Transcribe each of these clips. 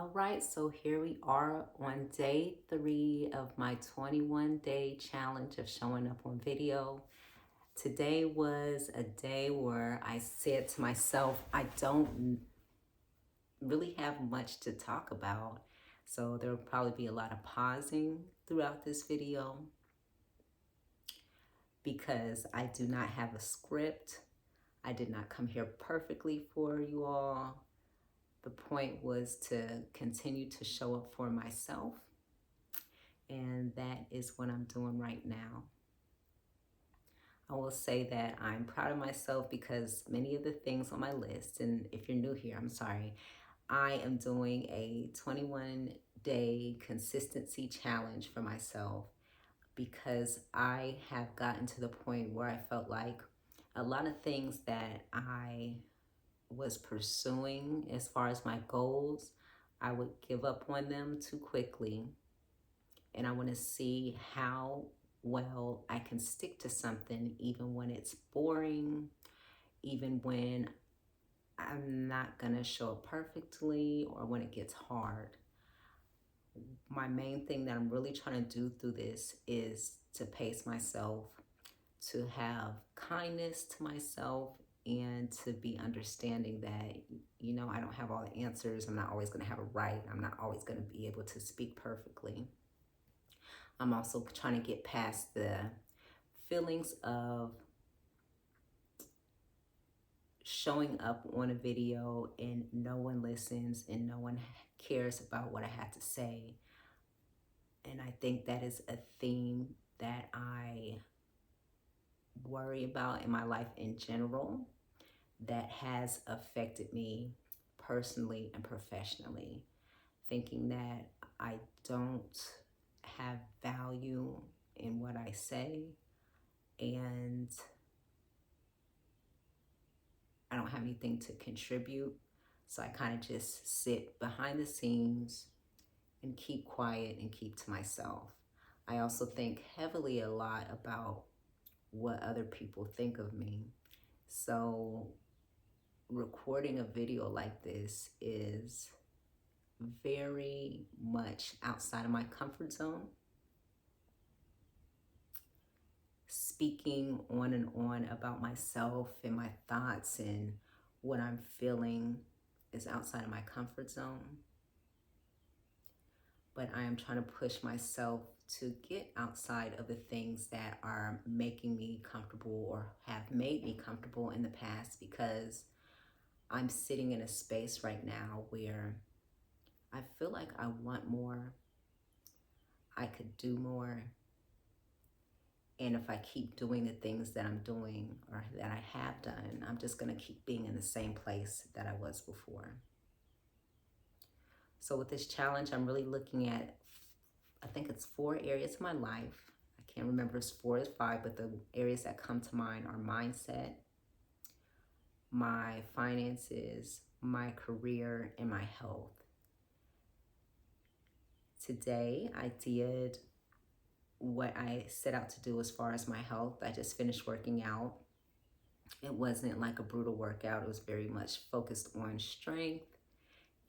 All right, so here we are on day 3 of my 21-day challenge of showing up on video. Today was a day where I said to myself, I don't really have much to talk about. So there will probably be a lot of pausing throughout this video because I do not have a script. I did not come here perfectly for you all. The point was to continue to show up for myself, and that is what I'm doing right now. I will say that I'm proud of myself because many of the things on my list, and if you're new here, I'm sorry, I am doing a 21-day consistency challenge for myself because I have gotten to the point where I felt like a lot of things that I was pursuing as far as my goals, I would give up on them too quickly. And I want to see how well I can stick to something even when it's boring, even when I'm not going to show up perfectly or when it gets hard. My main thing that I'm really trying to do through this is to pace myself, to have kindness to myself, and to be understanding that, I don't have all the answers. I'm not always going to have it right. I'm not always going to be able to speak perfectly. I'm also trying to get past the feelings of showing up on a video and no one listens and no one cares about what I had to say. And I think that is a theme that I worry about in my life in general that has affected me personally and professionally. Thinking that I don't have value in what I say, and I don't have anything to contribute. So I kind of just sit behind the scenes and keep quiet and keep to myself. I also think heavily a lot about what other people think of me. So recording a video like this is very much outside of my comfort zone. Speaking on and on about myself and my thoughts and what I'm feeling is outside of my comfort zone. But I am trying to push myself to get outside of the things that are making me comfortable or have made me comfortable in the past, because I'm sitting in a space right now where I feel like I want more, I could do more. And if I keep doing the things that I'm doing or that I have done, I'm just going to keep being in the same place that I was before. So with this challenge, I'm really looking at, I think it's 4 areas of my life. I can't remember if it's 4 or 5, but the areas that come to mind are mindset, my finances, my career, and my health. Today, I did what I set out to do as far as my health. I just finished working out. It wasn't like a brutal workout. It was very much focused on strength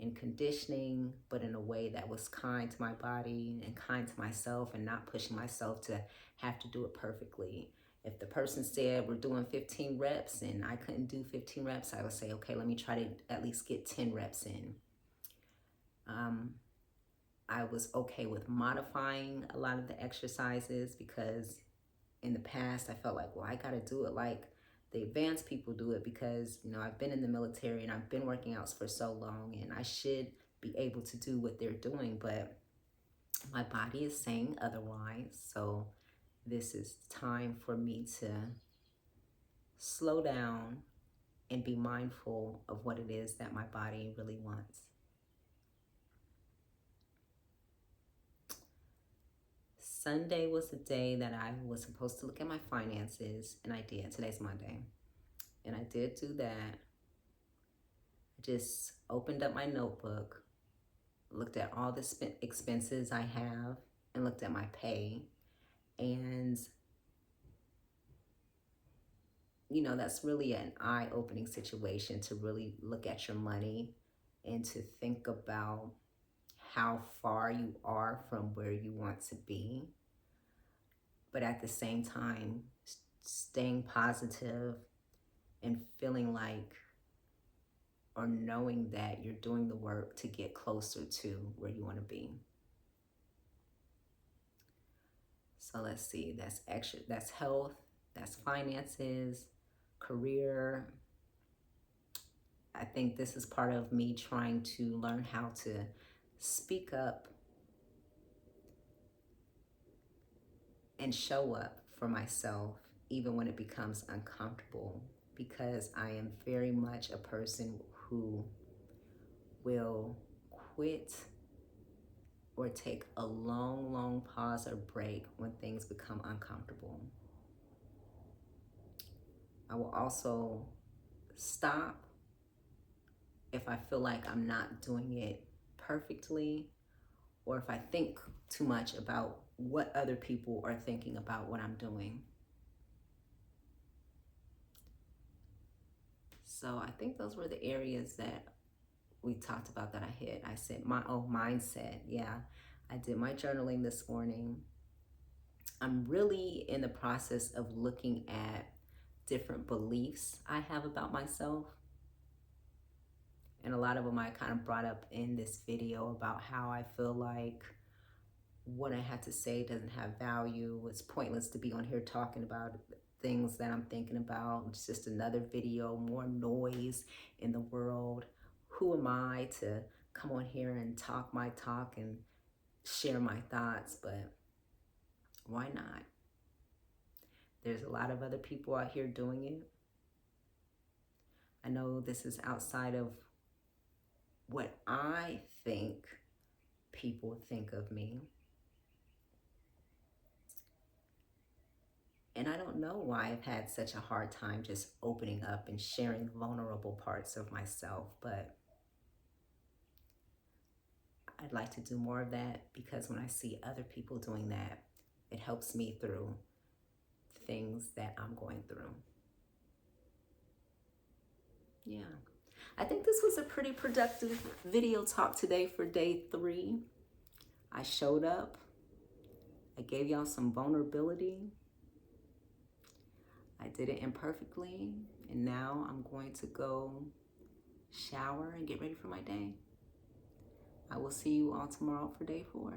and conditioning, but in a way that was kind to my body and kind to myself, and not pushing myself to have to do it perfectly. If the person said we're doing 15 reps and I couldn't do 15 reps, I would say, okay, let me try to at least get 10 reps in. I was okay with modifying a lot of the exercises because in the past I felt like, well, I got to do it like the advanced people do it because, I've been in the military and I've been working out for so long and I should be able to do what they're doing. But my body is saying otherwise. So this is time for me to slow down and be mindful of what it is that my body really wants. Sunday was the day that I was supposed to look at my finances, and I did. Today's Monday. And I did do that. I just opened up my notebook, looked at all the expenses I have, and looked at my pay. And, that's really an eye-opening situation to really look at your money and to think about how far you are from where you want to be, but at the same time, staying positive and feeling like or knowing that you're doing the work to get closer to where you want to be. So let's see, that's health, that's finances, career. I think this is part of me trying to learn how to speak up and show up for myself, even when it becomes uncomfortable, because I am very much a person who will quit or take a long, long pause or break when things become uncomfortable. I will also stop if I feel like I'm not doing it perfectly, or if I think too much about what other people are thinking about what I'm doing. So I think those were the areas that we talked about that I hit. I said mindset. Yeah, I did my journaling this morning. I'm really in the process of looking at different beliefs I have about myself. And a lot of them I kind of brought up in this video about how I feel like what I had to say doesn't have value. It's pointless to be on here talking about things that I'm thinking about. It's just another video, more noise in the world. Who am I to come on here and talk my talk and share my thoughts? But why not? There's a lot of other people out here doing it. I know this is outside of what I think people think of me. And I don't know why I've had such a hard time just opening up and sharing vulnerable parts of myself, but I'd like to do more of that, because when I see other people doing that, it helps me through things that I'm going through. Yeah. I think this was a pretty productive video talk today for day 3. I showed up. I gave y'all some vulnerability. I did it imperfectly, and now I'm going to go shower and get ready for my day. I will see you all tomorrow for day 4.